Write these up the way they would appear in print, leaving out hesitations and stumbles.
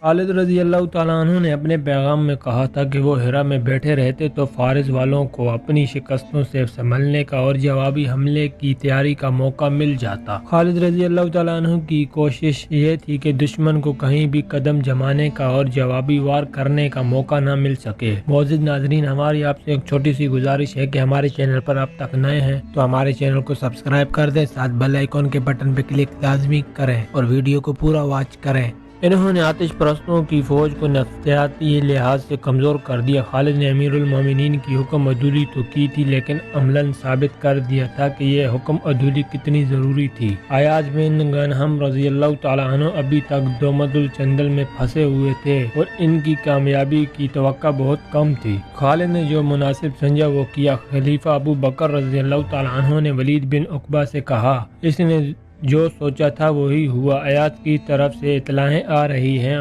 خالد رضی اللہ تعالیٰ عنہ نے اپنے پیغام میں کہا تھا کہ وہ ہرا میں بیٹھے رہتے تو فارس والوں کو اپنی شکستوں سے سنبھلنے کا اور جوابی حملے کی تیاری کا موقع مل جاتا۔ خالد رضی اللہ تعالیٰ عنہ کی کوشش یہ تھی کہ دشمن کو کہیں بھی قدم جمانے کا اور جوابی وار کرنے کا موقع نہ مل سکے۔ معزز ناظرین، ہماری آپ سے ایک چھوٹی سی گزارش ہے کہ ہمارے چینل پر اب تک نئے ہیں تو ہمارے چینل کو سبسکرائب کر دیں، ساتھ بیل آئیکن کے بٹن پہ کلک لازمی کریں اور ویڈیو کو پورا واچ کریں۔ انہوں نے آتش پرستوں کی فوج کو نفسیاتی لحاظ سے کمزور کر دیا۔ خالد نے امیر المومنین کی حکم عدولی تو کی تھی لیکن عملاً ثابت کر دیا تھا کہ یہ حکم عدولی کتنی ضروری تھی۔ ایاز بن گنہم رضی اللہ تعالیٰ عنہ ابھی تک دومت الجندل میں پھنسے ہوئے تھے اور ان کی کامیابی کی توقع بہت کم تھی۔ خالد نے جو مناسب سمجھا وہ کیا۔ خلیفہ ابو بکر رضی اللہ تعالیٰ عنہ نے ولید بن عقبہ سے کہا، اس نے جو سوچا تھا وہی ہوا۔ ایاز کی طرف سے اطلاعیں آ رہی ہیں،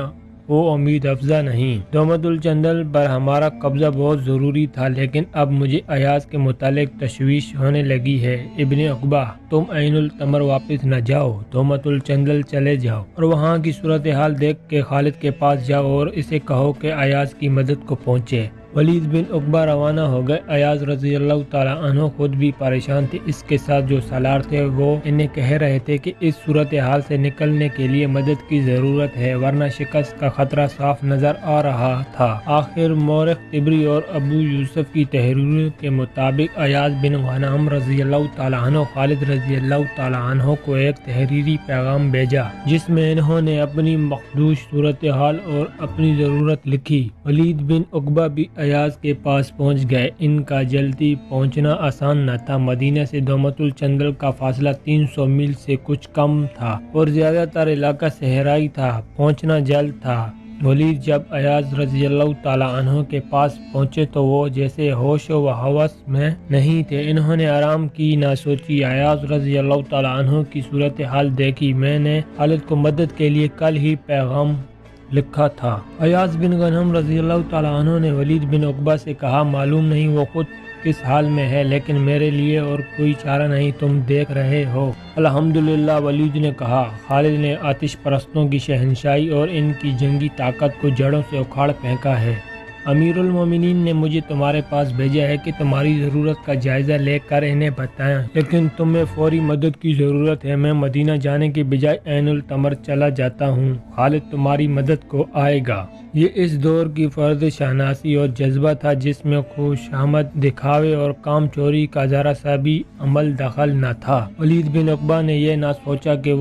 وہ امید افزا نہیں۔ دومت الجندل پر ہمارا قبضہ بہت ضروری تھا لیکن اب مجھے ایاز کے متعلق تشویش ہونے لگی ہے۔ ابن عقبہ، تم عین التمر واپس نہ جاؤ، دومت الجندل چلے جاؤ اور وہاں کی صورتحال دیکھ کے خالد کے پاس جاؤ اور اسے کہو کہ ایاز کی مدد کو پہنچے۔ ولید بن عقبہ روانہ ہو گئے۔ ایاز رضی اللہ تعالیٰ عنہ خود بھی پریشان تھے۔ اس کے ساتھ جو سالار تھے وہ انہیں کہہ رہے تھے کہ اس صورتحال سے نکلنے کے لیے مدد کی ضرورت ہے ورنہ شکست کا خطرہ صاف نظر آ رہا تھا۔ آخر مورخ طبری اور ابو یوسف کی تحریروں کے مطابق ایاز بن غنم رضی اللہ تعالیٰ عنہ خالد رضی اللہ تعالیٰ عنہ کو ایک تحریری پیغام بھیجا جس میں انہوں نے اپنی مخدوش صورتحال اور اپنی ضرورت لکھی۔ ولید بن عقبہ بھی ایاز کے پاس پہنچ گئے۔ ان کا جلدی پہنچنا آسان نہ تھا۔ مدینہ سے دومت الجندل کا فاصلہ 300 میل سے کچھ کم تھا اور زیادہ تر علاقہ صحرائی تھا۔ پہنچنا جلد تھا۔ ولید جب ایاز رضی اللہ تعالیٰ عنہ کے پاس پہنچے تو وہ جیسے ہوش و حواس میں نہیں تھے۔ انہوں نے آرام کی نہ سوچی۔ ایاز رضی اللہ تعالیٰ عنہ کی صورتحال دیکھی۔ میں نے خالد کو مدد کے لیے کل ہی پیغام لکھا تھا۔ ایاز بن غنم رضی اللہ تعالیٰ عنہ نے ولید بن عقبہ سے کہا، معلوم نہیں وہ خود کس حال میں ہے لیکن میرے لیے اور کوئی چارہ نہیں، تم دیکھ رہے ہو۔ الحمدللہ، ولید نے کہا۔ خالد نے آتش پرستوں کی شہنشاہی اور ان کی جنگی طاقت کو جڑوں سے اکھاڑ پھینکا ہے۔ امیر المومنین نے مجھے تمہارے پاس بھیجا ہے کہ تمہاری ضرورت کا جائزہ لے کر انہیں بتائیں، لیکن تمہیں فوری مدد کی ضرورت ہے۔ میں مدینہ جانے کے بجائے عین التمر چلا جاتا ہوں۔ خالد تمہاری مدد کو آئے گا۔ یہ اس دور کی فرد شناسی اور جذبہ تھا جس میں خوشامد، دکھاوے اور کام چوری کا ذرا سا بھی عمل دخل نہ تھا۔ ولید بن عقبہ نے یہ نہ سوچا کہ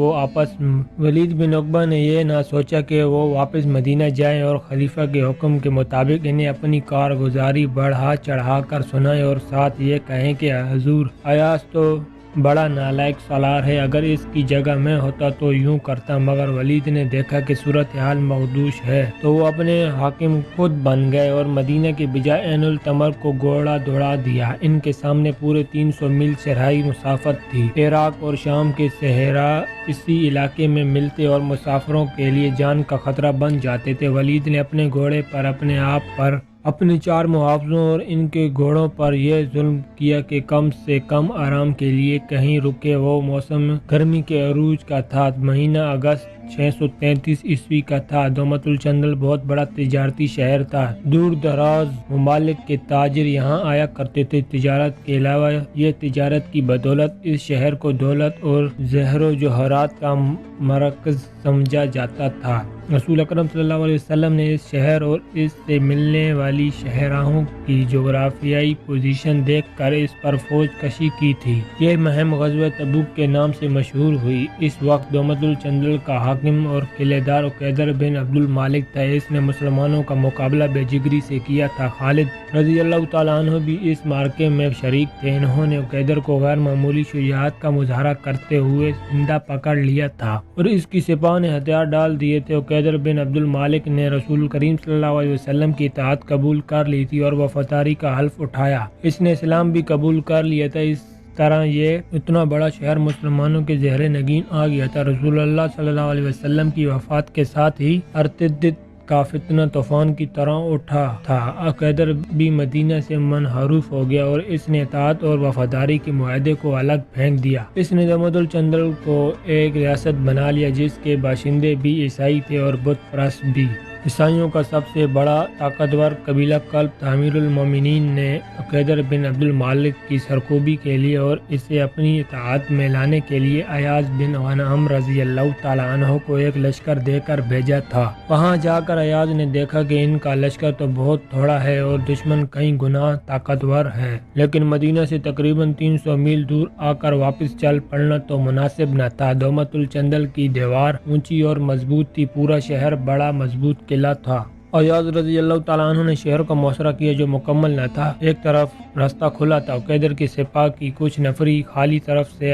وہ واپس مدینہ جائیں اور خلیفہ کے حکم کے مطابق انہیں اپنی کارگزاری بڑھا چڑھا کر سنائیں اور ساتھ یہ کہیں کہ حضور، ایاز تو بڑا نالائق سالار ہے، اگر اس کی جگہ میں ہوتا تو یوں کرتا۔ مگر ولید نے دیکھا کہ صورتحال مخدوش ہے تو وہ اپنے حاکم خود بن گئے اور مدینہ کے بجائے عین التمر کو گھوڑا دوڑا دیا۔ ان کے سامنے پورے 300 میل صحرائی مسافت تھی۔ عراق اور شام کے صحرا اسی علاقے میں ملتے اور مسافروں کے لیے جان کا خطرہ بن جاتے تھے۔ ولید نے اپنے گھوڑے پر اپنے آپ پر، اپنے 4 محافظوں اور ان کے گھوڑوں پر یہ ظلم کیا کہ کم سے کم آرام کے لیے کہیں رکے۔ وہ موسم گرمی کے عروج کا تھا۔ مہینہ اگست 633 عیسوی کا تھا۔ دومت الجندل بہت بڑا تجارتی شہر تھا۔ دور دراز ممالک کے تاجر یہاں آیا کرتے تھے۔ تجارت کے علاوہ یہ تجارت کی بدولت اس شہر کو دولت اور زہر و جوہرات کا مرکز سمجھا جاتا تھا۔ رسول اکرم صلی اللہ علیہ وسلم نے اس شہر اور اس سے ملنے والی شہراہوں کی جغرافیائی پوزیشن دیکھ کر اس پر فوج کشی کی تھی۔ یہ مہم غزوہ تبوک کے نام سے مشہور ہوئی۔ اس وقت دومت الجندل کا حاکم اور قلعہ دار عقیدر بن عبد المالک تھا۔ اس نے مسلمانوں کا مقابلہ بے جگری سے کیا تھا۔ خالد رضی اللہ تعالیٰ عنہ بھی اس معرکے میں شریک تھے۔ انہوں نے عقیدر کو غیر معمولی شجاعت کا مظاہرہ کرتے ہوئے زندہ پکڑ لیا تھا اور اس کی سپاہ نے ہتھیار ڈال دیے تھے۔ عقیدر بن عبد المالک نے رسول کریم صلی اللہ علیہ وسلم کی اطاعت قبول کر لی تھی اور وفاداری کا حلف اٹھایا۔ اس نے اسلام بھی قبول کر لیا تھا۔ اس طرح یہ اتنا بڑا شہر مسلمانوں کے زہر نگین آ گیا تھا۔ رسول اللہ صلی اللہ علیہ وسلم کی وفات کے ساتھ ہی ارتدت کا فتنہ طوفان کی طرح اٹھا تھا۔ عقیدر بھی مدینہ سے منحرف ہو گیا اور اس نے اطاعت اور وفاداری کے معاہدے کو الگ پھینک دیا۔ اس نے دومت الجندل کو ایک ریاست بنا لیا جس کے باشندے بھی عیسائی تھے اور بت پرست بھی۔ عیسائیوں کا سب سے بڑا طاقتور قبیلہ کلب امیر المومنین نے عقیدر بن عبد المالک کی سرکوبی کے لیے اور اسے اپنی اطاعت میں لانے کے لیے ایاز بن غنم رضی اللہ تعالیٰ عنہ کو ایک لشکر دے کر بھیجا تھا۔ وہاں جا کر ایاز نے دیکھا کہ ان کا لشکر تو بہت تھوڑا ہے اور دشمن کئی گنا طاقتور ہے، لیکن مدینہ سے تقریباً 300 میل دور آ کر واپس چل پڑنا تو مناسب نہ تھا۔ دومت الجندل کی دیوار اونچی اور مضبوط تھی، پورا شہر بڑا مضبوط قلعہ تھا۔ ایاز رضی اللہ تعالیٰ عنہ نے شہر کا محاصرہ کیا جو مکمل نہ تھا۔ ایک طرف راستہ کھلا تھا، عقیدر کی سپاہ کی کچھ نفری خالی طرف سے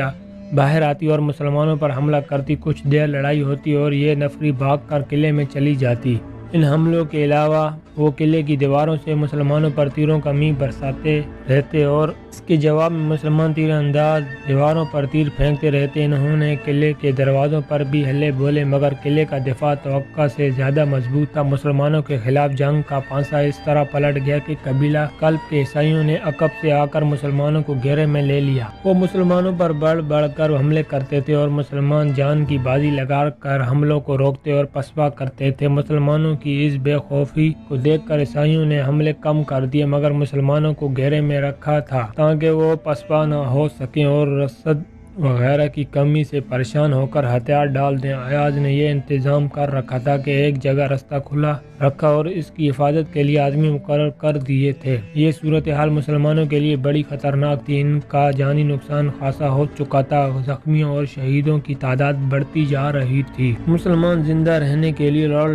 باہر آتی اور مسلمانوں پر حملہ کرتی، کچھ دیر لڑائی ہوتی اور یہ نفری بھاگ کر قلعے میں چلی جاتی۔ ان حملوں کے علاوہ وہ قلعے کی دیواروں سے مسلمانوں پر تیروں کا میغ برساتے رہتے اور اس کے جواب میں مسلمان تیر انداز دیواروں پر تیر پھینکتے رہتے۔ انہوں نے قلعے کے دروازوں پر بھی حملے بولے، مگر قلعے کا دفاع توقع سے زیادہ مضبوط تھا۔ مسلمانوں کے خلاف جنگ کا پانسا اس طرح پلٹ گیا کہ قبیلہ کلب کے عیسائیوں نے عقب سے آ کر مسلمانوں کو گھیرے میں لے لیا۔ وہ مسلمانوں پر بڑھ بڑھ کر حملے کرتے تھے اور مسلمان جان کی بازی لگا کر حملوں کو روکتے اور پسپا کرتے تھے۔ مسلمانوں کی اس بے خوفی کو دیکھ کر عیسائیوں نے حملے کم کر دیے، مگر مسلمانوں کو گھیرے میں رکھا تھا تاکہ وہ پسپا نہ ہو سکیں اور رسد وغیرہ کی کمی سے پریشان ہو کر ہتھیار ڈال دیں۔ ایاز نے یہ انتظام کر رکھا تھا کہ ایک جگہ رستہ کھلا رکھا اور اس کی حفاظت کے لیے آدمی مقرر کر دیے تھے۔ یہ صورتحال مسلمانوں کے لیے بڑی خطرناک تھی، ان کا جانی نقصان خاصا ہو چکا تھا، زخمیوں اور شہیدوں کی تعداد بڑھتی جا رہی تھی۔ مسلمان زندہ رہنے کے لیے لڑ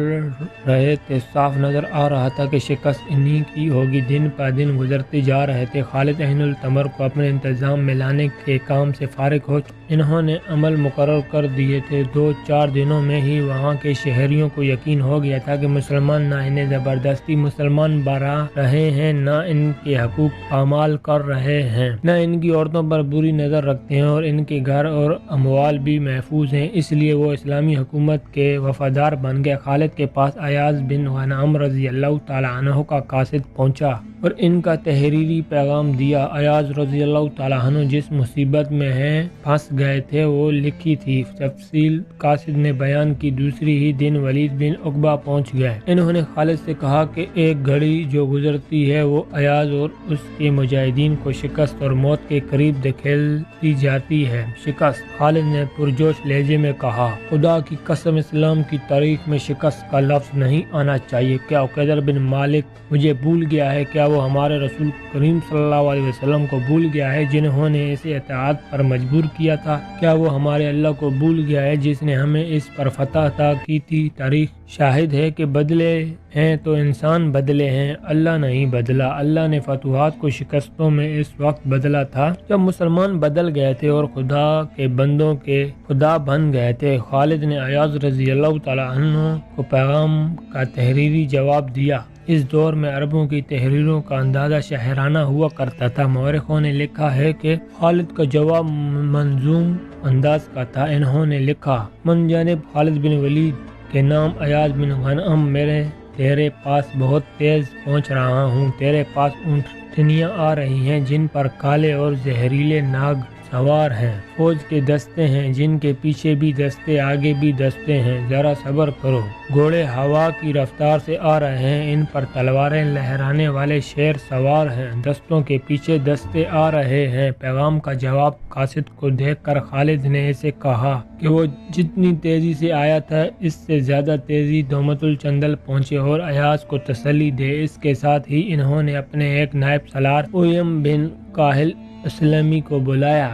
رہے تھے، صاف نظر آ رہا تھا کہ شکست انہی کی ہوگی۔ دن پہ دن گزرتے جا رہے تھے، خالد عین التمر کو اپنے انتظام میں لانے کے کام سے فارغ ہو انہوں نے عمل مقرر کر دیے تھے۔ 2-4 دنوں میں ہی وہاں کے شہریوں کو یقین ہو گیا تھا کہ مسلمان نہ انہیں زبردستی مسلمان بنا رہے ہیں، نہ ان کے حقوق پامال کر رہے ہیں، نہ ان کی عورتوں پر بری نظر رکھتے ہیں اور ان کے گھر اور اموال بھی محفوظ ہیں۔ اس لیے وہ اسلامی حکومت کے وفادار بن گئے۔ خالد کے پاس ایاز بن غنم رضی اللہ تعالیٰ عنہ کا قاصد پہنچا اور ان کا تحریری پیغام دیا۔ ایاز رضی اللہ تعالیٰ عنہ جس مصیبت میں پھنس گئے تھے وہ لکھی تھی، تفصیل قاصد نے بیان کی۔ دوسری ہی دن ولید بن عقبہ پہنچ گئے۔ انہوں نے خالد سے کہا کہ ایک گھڑی جو گزرتی ہے وہ ایاز اور اس کے مجاہدین کو شکست اور موت کے قریب دھکیلتی جاتی ہے۔ شکست! خالد نے پرجوش لہجے میں کہا، خدا کی قسم اسلام کی تاریخ میں شکست کا لفظ نہیں آنا چاہیے۔ کیا عقیدر بن مالک مجھے بھول گیا ہے؟ کیا وہ ہمارے رسول کریم صلی اللہ علیہ وسلم کو بھول گیا ہے جنہوں نے اسے اطاعت پر مجبور کیا تھا؟ کیا وہ ہمارے اللہ کو بھول گیا ہے جس نے ہمیں اس پر فتح عطا کی تھی؟ تاریخ شاہد ہے کہ بدلے ہیں تو انسان بدلے ہیں، اللہ نہیں بدلا۔ اللہ نے فتوحات کو شکستوں میں اس وقت بدلا تھا جب مسلمان بدل گئے تھے اور خدا کے بندوں کے خدا بن گئے تھے۔ خالد نے ایاز رضی اللہ تعالیٰ عنہ کو پیغام کا تحریری جواب دیا۔ اس دور میں عربوں کی تحریروں کا اندازہ شاعرانہ ہوا کرتا تھا۔ مورخوں نے لکھا ہے کہ خالد کا جواب منظوم انداز کا تھا۔ انہوں نے لکھا، من جانب خالد بن ولید کے نام ایاز بن غنم، میں تیرے پاس بہت تیز پہنچ رہا ہوں۔ تیرے پاس اونٹنیاں آ رہی ہیں جن پر کالے اور زہریلے ناگ سوار ہیں، فوج کے دستے ہیں جن کے پیچھے بھی دستے آگے بھی دستے ہیں، ذرا صبر کرو۔ گھوڑے ہوا کی رفتار سے آ رہے ہیں، ان پر تلواریں لہرانے والے شیر سوار ہیں، دستوں کے پیچھے دستے آ رہے ہیں۔ پیغام کا جواب قاصد کو دیکھ کر خالد نے اسے کہا کہ وہ جتنی تیزی سے آیا تھا اس سے زیادہ تیزی دومت الجندل پہنچے اور ایاز کو تسلی دے۔ اس کے ساتھ ہی انہوں نے اپنے ایک نائب سالار اویم بن کاہل اسلمی کو بلایا۔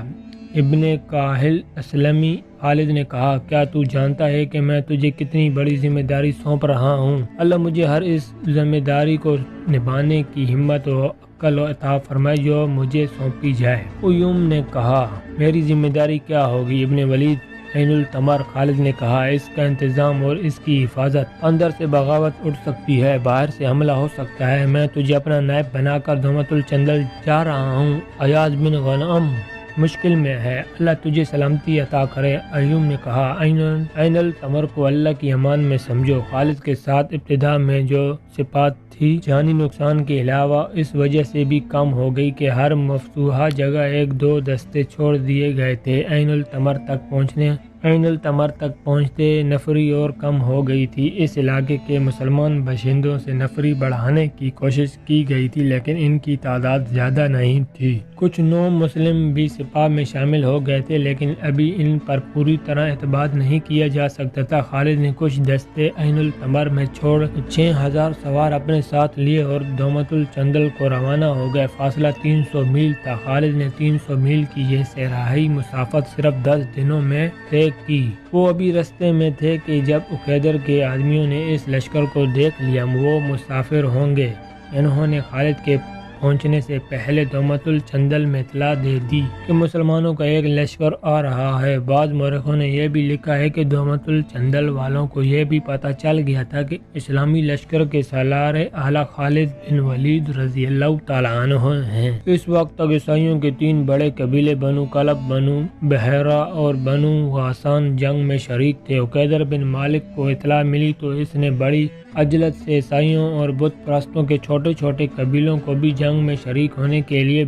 ابن کاہل اسلمی، خالد نے کہا، کیا تو جانتا ہے کہ میں تجھے کتنی بڑی ذمہ داری سونپ رہا ہوں؟ اللہ مجھے ہر اس ذمہ داری کو نبھانے کی ہمت و عقل عطا فرمائے جو مجھے سونپی جائے۔ اویم نے کہا، میری ذمہ داری کیا ہوگی؟ ابن ولید عین التمر، خالد نے کہا، اس کا انتظام اور اس کی حفاظت۔ اندر سے بغاوت اٹھ سکتی ہے، باہر سے حملہ ہو سکتا ہے۔ میں تجھے اپنا نائب بنا کر دومت الجندل جا رہا ہوں۔ ایاز بن غنم مشکل میں ہے، اللہ تجھے سلامتی عطا کرے۔ ایوب نے کہا، عین التمر کو اللہ کی امان میں سمجھو۔ خالد کے ساتھ ابتدا میں جو صفات تھی جانی نقصان کے علاوہ اس وجہ سے بھی کم ہو گئی کہ ہر مفتوحہ جگہ 1-2 دستے چھوڑ دیے گئے تھے۔ عین التمر تک پہنچنے عین التمر تک پہنچتے نفری اور کم ہو گئی تھی۔ اس علاقے کے مسلمان باشندوں سے نفری بڑھانے کی کوشش کی گئی تھی لیکن ان کی تعداد زیادہ نہیں تھی۔ کچھ نو مسلم بھی سپاہ میں شامل ہو گئے تھے لیکن ابھی ان پر پوری طرح اعتماد نہیں کیا جا سکتا تھا۔ خالد نے کچھ دستے عین التمر میں چھوڑ 6000 سوار اپنے ساتھ لیے اور دومت الجندل کو روانہ ہو گئے۔ فاصلہ 300 میل تھا۔ خالد نے 300 میل کی یہ صحرائی مسافت صرف 10 دنوں میں طے کی۔ وہ ابھی رستے میں تھے کہ جب عقیدر کے آدمیوں نے اس لشکر کو دیکھ لیا۔ وہ مسافر ہوں گے۔ انہوں نے خالد کے پہنچنے سے پہلے دومت الجندل میں اطلاع دے دی کہ مسلمانوں کا ایک لشکر آ رہا ہے۔ بعض مورخوں نے یہ بھی لکھا ہے کہ دومت الجندل والوں کو یہ بھی پتہ چل گیا تھا کہ اسلامی لشکر کے سالار اعلیٰ خالد بن ولید رضی اللہ تعالیٰ عنہ ہیں۔ اس وقت تک عیسائیوں کے 3 بڑے قبیلے بنو کلب، بنو بحیرہ اور بنو غاسان جنگ میں شریک تھے۔ عقیدر بن مالک کو اطلاع ملی تو اس نے بڑی عجلت سے عیسائیوں اور بت پرستوں کے چھوٹے چھوٹے قبیلوں کو بھی جنگ میں شریک ہونے کے لیے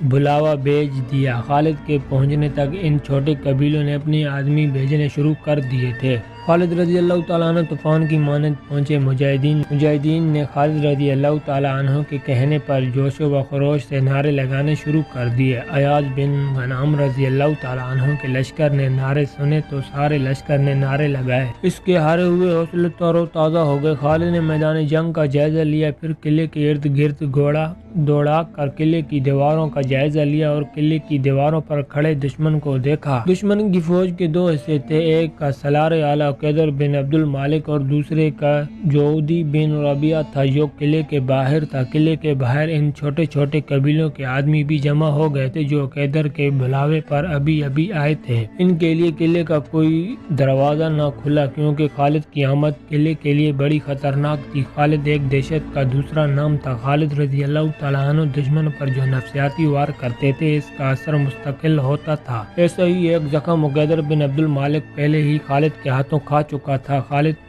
بلاوا بھیج دیا۔ خالد کے پہنچنے تک ان چھوٹے قبیلوں نے اپنے آدمی بھیجنے شروع کر دیے تھے۔ خالد رضی اللہ تعالیٰ عنہ طوفان کی مانند پہنچے۔ مجاہدین نے خالد رضی اللہ تعالیٰ عنہ کے کہنے پر جوش و خروش سے نعرے لگانے شروع کر دیے۔ ایاز بن غنم رضی اللہ تعالیٰ عنہ کے لشکر نے نعرے سنے تو سارے لشکر نے نعرے لگائے۔ اس کے ہارے ہوئے حوصلے تر و تازہ ہو گئے۔ خالد نے میدان جنگ کا جائزہ لیا، پھر قلعے کے ارد گرد گھوڑا دوڑا کر قلعے کی دیواروں کا جائزہ لیا اور قلعے کی دیواروں پر کھڑے دشمن کو دیکھا۔ دشمن کی فوج کے 2 حصے تھے، ایک کا سالار اعلیٰ عقیدر بن عبد المالک اور دوسرے کا جعودی بن ربیعہ تھا جو قلعے کے باہر تھا۔ قلعے کے باہر ان چھوٹے چھوٹے قبیلوں کے آدمی بھی جمع ہو گئے تھے جو عقیدر کے بلاوے پر ابھی آئے تھے۔ ان کے لیے قلعے کا کوئی دروازہ نہ کھلا کیونکہ خالد کی آمد قلعے کے لیے بڑی خطرناک تھی۔ خالد ایک دہشت کا دوسرا نام تھا۔ خالد رضی اللہ تعالیٰ عنہ دشمن پر جو نفسیاتی وار کرتے تھے اس کا اثر مستقل ہوتا تھا۔ ایسا ہی ایک زخم عقیدر بن عبد المالک پہلے ہی خالد کے ہاتھوں کھا چکا تھا۔ خالد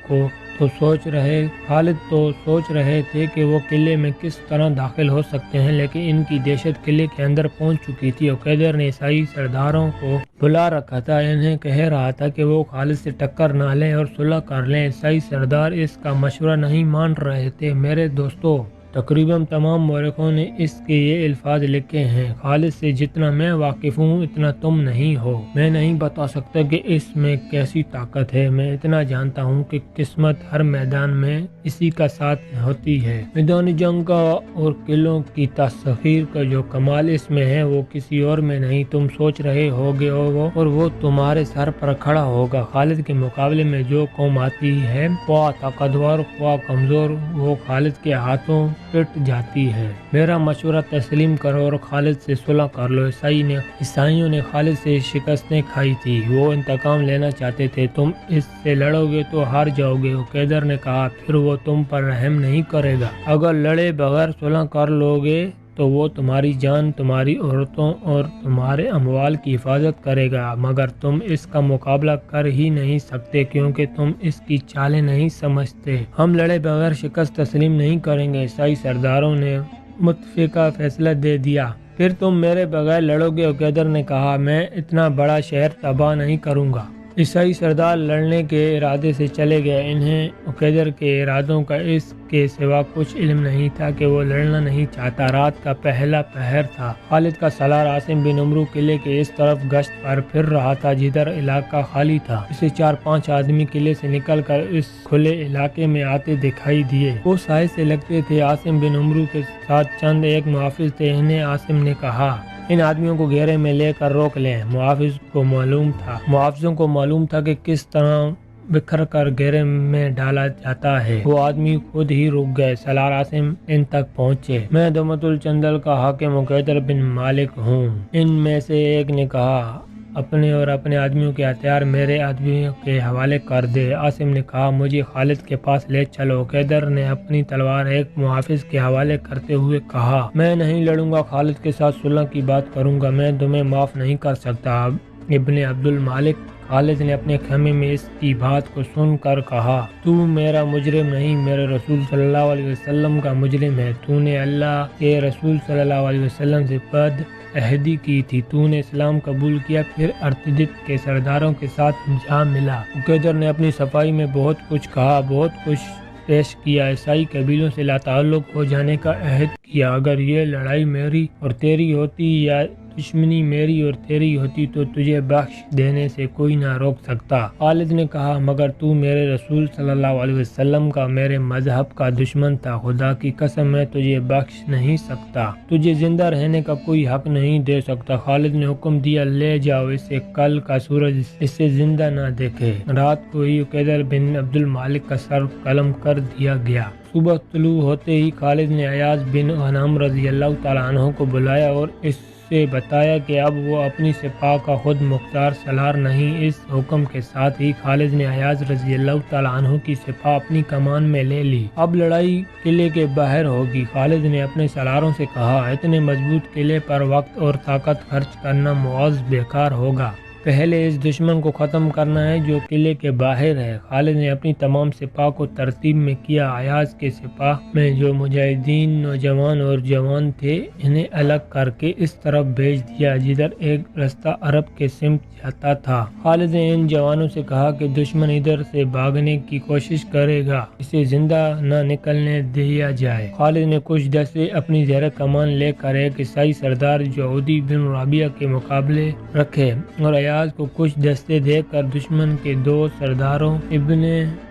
تو سوچ رہے تھے کہ وہ قلعے میں کس طرح داخل ہو سکتے ہیں لیکن ان کی دہشت قلعے کے اندر پہنچ چکی تھی۔ عقیدر نے عیسائی سرداروں کو بلا رکھا تھا، انہیں کہہ رہا تھا کہ وہ خالد سے ٹکر نہ لیں اور صلح کر لیں۔ عیسائی سردار اس کا مشورہ نہیں مان رہے تھے۔ میرے دوستو، تقریباً تمام مورخوں نے اس کے یہ الفاظ لکھے ہیں: خالد سے جتنا میں واقف ہوں اتنا تم نہیں ہو۔ میں نہیں بتا سکتا کہ اس میں کیسی طاقت ہے، میں اتنا جانتا ہوں کہ قسمت ہر میدان میں اسی کا ساتھ ہوتی ہے۔ میدان جنگ کا اور قلعوں کی تسخیر کا جو کمال اس میں ہے وہ کسی اور میں نہیں۔ تم سوچ رہے ہوگے اور وہ تمہارے سر پر کھڑا ہوگا۔ خالد کے مقابلے میں جو قوم آتی ہے خواہ طاقتور خواہ کمزور، وہ خالد کے ہاتھوں پٹ جاتی ہے۔ میرا مشورہ تسلیم کرو اور خالد سے صلح کر لو۔ عیسائیوں نے خالد سے شکستیں کھائی تھی، وہ انتقام لینا چاہتے تھے۔ تم اس سے لڑو گے تو ہار جاؤ گے۔ عقیدر نے کہا، پھر وہ تم پر رحم نہیں کرے گا۔ اگر لڑے بغیر صلح کر لو گے تو وہ تمہاری جان، تمہاری عورتوں اور تمہارے اموال کی حفاظت کرے گا، مگر تم اس کا مقابلہ کر ہی نہیں سکتے کیونکہ تم اس کی چالیں نہیں سمجھتے۔ ہم لڑے بغیر شکست تسلیم نہیں کریں گے۔ عیسائی سرداروں نے متفقہ فیصلہ دے دیا۔ پھر تم میرے بغیر لڑو گے؟ عقیدر نے کہا، میں اتنا بڑا شہر تباہ نہیں کروں گا۔ عیسائی سردار لڑنے کے ارادے سے چلے گئے۔ انہیں عقیدر کے ارادوں کا اس کے سوا کچھ علم نہیں تھا کہ وہ لڑنا نہیں چاہتا۔ رات کا پہلا پہر تھا۔ خالد کا سالار عاصم بن عمرو قلعے کے اس طرف گشت پر پھر رہا تھا جدھر علاقہ خالی تھا۔ اسے 4-5 آدمی قلعے سے نکل کر اس کھلے علاقے میں آتے دکھائی دیے۔ وہ سائے سے لگتے تھے۔ عاصم بن عمرو کے ساتھ چند ایک محافظ تھے۔ انہیں عاصم نے کہا، ان آدمیوں کو گھیرے میں لے کر روک لیں۔ محافظوں کو معلوم تھا کہ کس طرح بکھر کر گھیرے میں ڈالا جاتا ہے۔ وہ آدمی خود ہی رک گئے۔ سالار عاصم ان تک پہنچے۔ میں دومت الجندل کا حاکم عقیدر بن مالک ہوں۔ ان میں سے ایک نے کہا، اپنے اور اپنے آدمیوں کے ہتھیار میرے آدمیوں کے حوالے کر دے۔ عاصم نے کہا، مجھے خالد کے پاس لے چلو۔ عقیدر نے اپنی تلوار ایک محافظ کے حوالے کرتے ہوئے کہا، میں نہیں لڑوں گا، خالد کے ساتھ صلح کی بات کروں گا، میں تمہیں معاف نہیں کر سکتا۔ ابن عبد المالک خالد نے اپنے خیمے میں اس کی بات کو سن کر کہا، تو میرا مجرم نہیں، میرے رسول صلی اللہ علیہ وسلم کا مجرم ہے۔ تو نے اللہ کے رسول صلی اللہ علیہ وسلم سے بد عہدی کی تھی، تو نے اسلام قبول کیا، پھر ارتدت کے سرداروں کے ساتھ جا ملا۔ عقیدر نے اپنی صفائی میں بہت کچھ کہا، بہت کچھ پیش کیا، عیسائی قبیلوں سے لا تعلق ہو جانے کا عہد کیا۔ اگر یہ لڑائی میری اور تیری ہوتی یا دشمنی میری اور تیری ہوتی تو تجھے بخش دینے سے کوئی نہ روک سکتا۔ خالد نے کہا مگر تو میرے رسول صلی اللہ علیہ وسلم کا، میرے مذہب کا دشمن تھا، خدا کی قسم میں تجھے بخش نہیں سکتا، تجھے زندہ رہنے کا کوئی حق نہیں دے سکتا۔ خالد نے حکم دیا لے جاؤ اسے، کل کا سورج اسے زندہ نہ دیکھے۔ رات کو ہی عقیدر بن عبد المالک کا سر قلم کر دیا گیا۔ صبح طلوع ہوتے ہی خالد نے ایاز بن غنم رضی اللہ تعالیٰ عنہ کو بلایا اور اس سے بتایا کہ اب وہ اپنی سپاہ کا خود مختار سالار نہیں۔ اس حکم کے ساتھ ہی خالد نے ایاز رضی اللہ تعالیٰ عنہ کی سپاہ اپنی کمان میں لے لی۔ اب لڑائی قلعے کے باہر ہوگی۔ خالد نے اپنے سالاروں سے کہا اتنے مضبوط قلعے پر وقت اور طاقت خرچ کرنا معاذ بیکار ہوگا، پہلے اس دشمن کو ختم کرنا ہے جو قلعے کے باہر ہے۔ خالد نے اپنی تمام سپاہ کو ترتیب میں کیا۔ ایاز کے سپاہ میں جو مجاہدین نوجوان اور جوان تھے انہیں الگ کر کے اس طرف بھیج دیا جدھر ایک رستہ عرب کے سمت جاتا تھا۔ خالد نے ان جوانوں سے کہا کہ دشمن ادھر سے بھاگنے کی کوشش کرے گا، اسے زندہ نہ نکلنے دیا جائے۔ خالد نے کچھ دستے اپنی زیر کمان لے کر ایک عیسائی سردار جعودی بن رابعہ کے مقابلے رکھے اور ایاز کو کچھ دستے دے کر دشمن کے دو سرداروں ابن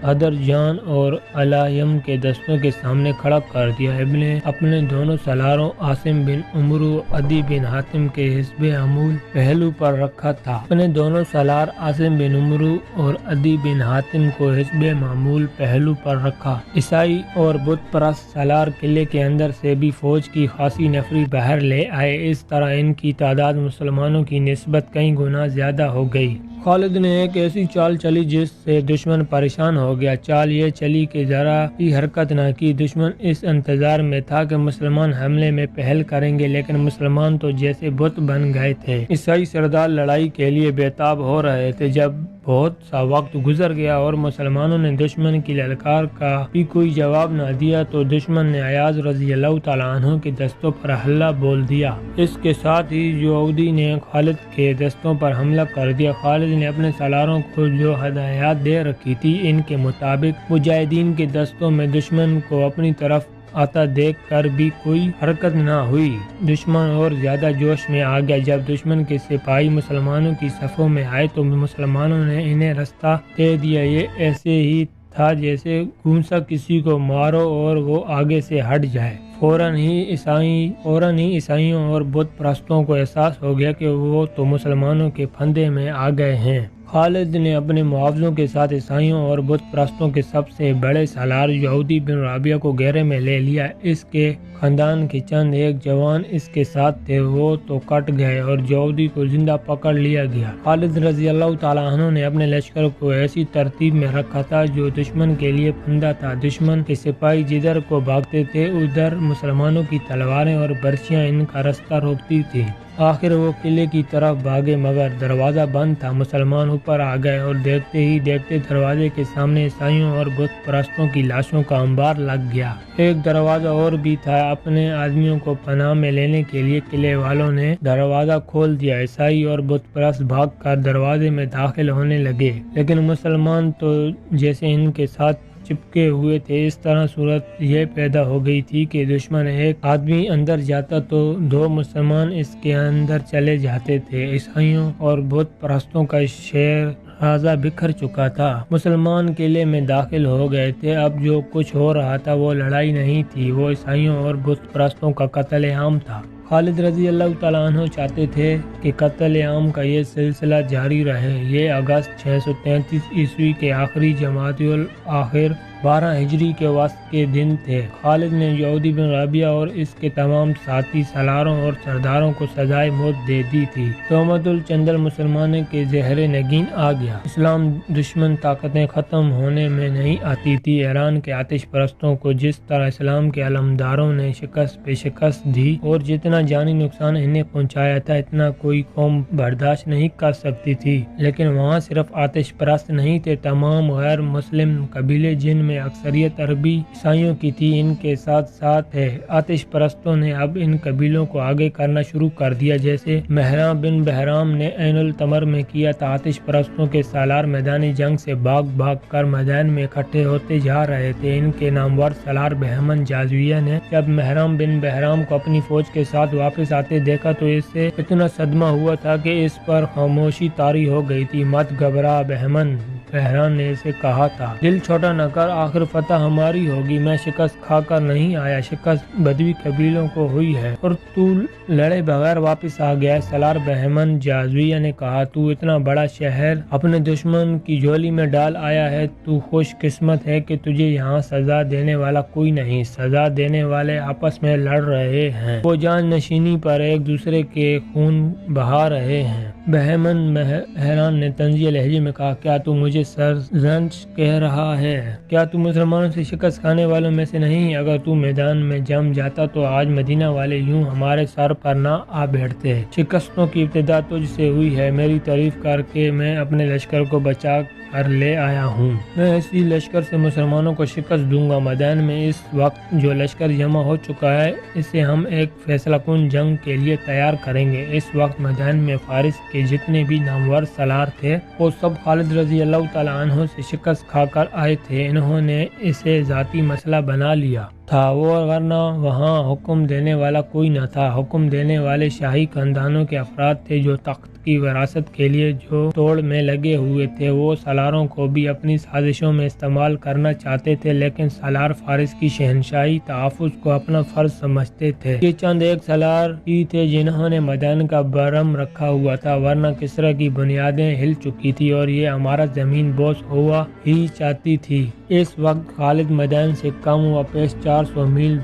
حدر جان اور علائم کے دستوں کے سامنے کھڑا کر دیا۔ ابن اپنے دونوں سالاروں عاصم بن عمرو عدی بن حاتم کے حزب عمول پہلو پر رکھا تھا۔ اپنے دونوں سالار عاصم بن عمرو اور عدی بن حاتم کو حزب معمول پہلو پر رکھا۔ عیسائی اور بت پرست سالار قلعے کے اندر سے بھی فوج کی خاصی نفری باہر لے آئے، اس طرح ان کی تعداد مسلمانوں کی نسبت کئی گنا زیادہ ہو گئی۔ خالد نے ایک ایسی چال چلی جس سے دشمن پریشان ہو گیا۔ چال یہ چلی کہ ذرا بھی حرکت نہ کی۔ دشمن اس انتظار میں تھا کہ مسلمان حملے میں پہل کریں گے، لیکن مسلمان تو جیسے بت بن گئے تھے۔ عیسائی سردار لڑائی کے لیے بےتاب ہو رہے تھے۔ جب بہت سا وقت گزر گیا اور مسلمانوں نے دشمن کی للکار کا بھی کوئی جواب نہ دیا تو دشمن نے ایاز رضی اللہ تعالیٰ عنہ کے دستوں پر حملہ بول دیا۔ اس کے ساتھ ہی جعودی نے خالد کے دستوں پر حملہ کر دیا۔ خالد نے اپنے سالاروں کو جو ہدایات دے رکھی تھی ان کے مطابق مجاہدین کے دستوں میں دشمن کو اپنی طرف آتا دیکھ کر بھی کوئی حرکت نہ ہوئی۔ دشمن اور زیادہ جوش میں آ گیا۔ جب دشمن کے سپاہی مسلمانوں کی صفوں میں آئے تو مسلمانوں نے انہیں رستہ دے دیا۔ یہ ایسے ہی تھا جیسے گھونسا کسی کو مارو اور وہ آگے سے ہٹ جائے۔ فوراً ہی عیسائیوں اور بت پرستوں کو احساس ہو گیا کہ وہ تو مسلمانوں کے پھندے میں آ گئے ہیں۔ خالد نے اپنے معاوضوں کے ساتھ عیسائیوں اور بت پرستوں کے سب سے بڑے سالار جعودی بن رابعہ کو گھیرے میں لے لیا۔ اس کے خاندان کے چند ایک جوان اس کے ساتھ تھے، وہ تو کٹ گئے اور جعودی کو زندہ پکڑ لیا گیا۔ خالد رضی اللہ تعالیٰ عنہ نے اپنے لشکر کو ایسی ترتیب میں رکھا تھا جو دشمن کے لیے پھندا تھا۔ دشمن کے سپاہی جدھر کو بھاگتے تھے ادھر مسلمانوں کی تلواریں اور برچیاں ان کا رستہ روکتی تھی۔ آخر وہ قلعے کی طرف بھاگے مگر دروازہ بند تھا۔ مسلمان اوپر آ گئے اور دیکھتے ہی دیکھتے دروازے کے سامنے عیسائیوں اور بت پرستوں کی لاشوں کا انبار لگ گیا۔ ایک دروازہ اور بھی تھا۔ اپنے آدمیوں کو پناہ میں لینے کے لیے قلعے والوں نے دروازہ کھول دیا۔ عیسائی اور بت پرست بھاگ کر دروازے میں داخل ہونے لگے، لیکن مسلمان تو جیسے ان کے ساتھ چپکے ہوئے تھے۔ اس طرح صورت یہ پیدا ہو گئی تھی کہ دشمن ایک آدمی اندر جاتا تو دو مسلمان اس کے اندر چلے جاتے تھے۔ عیسائیوں اور بت پرستوں کا شیر راضہ بکھر چکا تھا۔ مسلمان قلعے میں داخل ہو گئے تھے۔ اب جو کچھ ہو رہا تھا وہ لڑائی نہیں تھی، وہ عیسائیوں اور بت پرستوں کا قتل عام تھا۔ خالد رضی اللہ تعالیٰ عنہ چاہتے تھے کہ قتل عام کا یہ سلسلہ جاری رہے۔ یہ اگست 633 عیسوی کے آخری جمادی الآخر 12 ہجری کے وسط کے دن تھے۔ خالد نے جعودی بن رابعہ اور اس کے تمام ساتھی سالاروں اور سرداروں کو سزائے موت دے دی تھی۔ تہمت الچندر مسلمانوں کے زہر نگین آ گیا۔ اسلام دشمن طاقتیں ختم ہونے میں نہیں آتی تھی۔ ایران کے آتش پرستوں کو جس طرح اسلام کے علمداروں نے شکست پہ شکست دی اور جتنا جتنا جانی نقصان انہیں پہنچایا تھا اتنا کوئی قوم برداشت نہیں کر سکتی تھی، لیکن وہاں صرف آتش پرست نہیں تھے، تمام غیر مسلم قبیلے جن میں اکثریت عربی عیسائیوں کی تھی ان کے ساتھ ساتھ ہے۔ آتش پرستوں نے اب ان قبیلوں کو آگے کرنا شروع کر دیا، جیسے مہران بن بہرام نے عین التمر میں کیا تھا۔ آتش پرستوں کے سالار میدان جنگ سے بھاگ بھاگ کر میدان میں اکٹھے ہوتے جا رہے تھے۔ ان کے نامور سالار بہمن جازویہ نے جب مہران بن بہرام کو اپنی فوج کے ساتھ واپس آتے دیکھا تو اس سے اتنا صدمہ ہوا تھا کہ اس پر خاموشی طاری ہو گئی تھی۔ مت گھبرا بہمن بہرام نے اسے کہا تھا، دل چھوٹا نہ کر، آخر فتح ہماری ہوگی۔ میں شکست کھا کر نہیں آیا، شکست بدوی قبیلوں کو ہوئی ہے اور تو لڑے بغیر واپس آ گیا ہے۔ سالار بہمن جازویہ نے کہا، تو اتنا بڑا شہر اپنے دشمن کی جھولی میں ڈال آیا ہے، تو خوش قسمت ہے کہ تجھے یہاں سزا دینے والا کوئی نہیں۔ سزا دینے والے آپس میں لڑ رہے ہیں، وہ جان نشینی پر ایک دوسرے کے خون بہا رہے ہیں۔ بہمن بہرام نے طنزیہ لہجے میں کہا، کیا تو مجھے سرزنش کہہ رہا ہے؟ کیا تو مسلمانوں سے شکست کھانے والوں میں سے نہیں؟ اگر تو میدان میں جم جاتا تو آج مدینہ والے یوں ہمارے سر پر نہ آ بیٹھتے۔ شکستوں کی ابتدا تجھ سے ہوئی ہے، میری تعریف کر کے میں اپنے لشکر کو بچا کر لے آیا ہوں۔ میں اسی لشکر سے مسلمانوں کو شکست دوں گا۔ میدان میں اس وقت جو لشکر جمع ہو چکا ہے اسے ہم ایک فیصلہ کن جنگ کے لیے تیار کریں گے۔ اس وقت میدان میں فارس کے جتنے بھی نامور سالار تھے وہ سب خالد رضی اللہ تعالیٰ عنہ سے شکست کھا کر آئے تھے۔ انہوں نے اسے ذاتی مسئلہ بنا لیا تھا، ورنہ وہاں حکم دینے والا کوئی نہ تھا۔ حکم دینے والے شاہی خاندانوں کے افراد تھے جو تخت کی وراثت کے لیے جو توڑ میں لگے ہوئے تھے۔ وہ سالاروں کو بھی اپنی سازشوں میں استعمال کرنا چاہتے تھے، لیکن سالار فارس کی شہنشاہی تحفظ کو اپنا فرض سمجھتے تھے۔ یہ چند ایک سالار ہی تھے جنہوں نے میدان کا برہم رکھا ہوا تھا، ورنہ کسری کی بنیادیں ہل چکی تھی اور یہ عمارت زمین بوس ہوا ہی چاہتی تھی۔ اس وقت خالد میدان سے کم و بیش 400 میل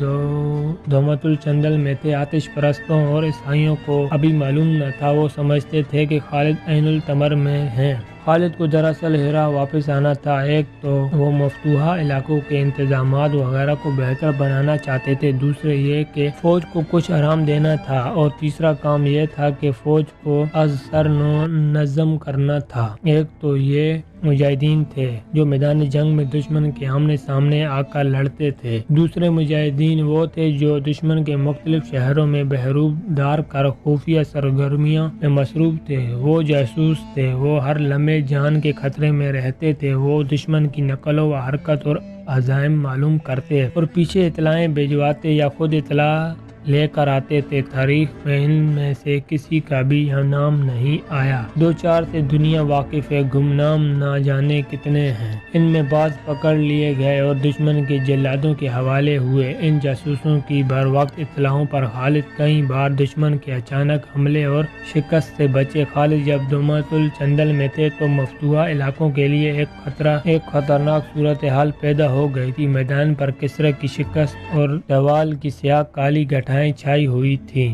دومت الجندل میں تھے۔ آتش پرستوں اور عیسائیوں کو ابھی معلوم نہ تھا، وہ سمجھتے تھے کہ خالد عین التمر میں ہیں۔ خالد کو دراصل ہیرا واپس آنا تھا۔ ایک تو وہ مفتوحہ علاقوں کے انتظامات وغیرہ کو بہتر بنانا چاہتے تھے، دوسرے یہ کہ فوج کو کچھ آرام دینا تھا، اور تیسرا کام یہ تھا کہ فوج کو از سر نظم کرنا تھا۔ ایک تو یہ مجاہدین تھے جو میدان جنگ میں دشمن کے آمنے سامنے آ کر لڑتے تھے، دوسرے مجاہدین وہ تھے جو دشمن کے مختلف شہروں میں بہروب دار کر خفیہ سرگرمیوں میں مصروف تھے۔ وہ جاسوس تھے، وہ ہر لمحے جان کے خطرے میں رہتے تھے۔ وہ دشمن کی نقل و حرکت اور عزائم معلوم کرتے اور پیچھے اطلاعیں بھجواتے یا خود اطلاع لے کر آتے تھے۔ تاریخ میں ان میں سے کسی کا بھی نام نہیں آیا۔ دو چار سے دنیا واقف ہے، گمنام نہ جانے کتنے ہیں۔ ان میں بعض پکڑ لیے گئے اور دشمن کے جلادوں کے حوالے ہوئے۔ ان جاسوسوں کی بر وقت اطلاعوں پر خالد کئی بار دشمن کے اچانک حملے اور شکست سے بچے۔ خالد جب دومت الجندل میں تھے تو مفتوحہ علاقوں کے لیے ایک خطرناک صورتحال پیدا ہو گئی تھی۔ میدان پر کسری کی شکست اور زوال کی سیاہ کالی گٹھائیں چھائی ہوئی تھیں۔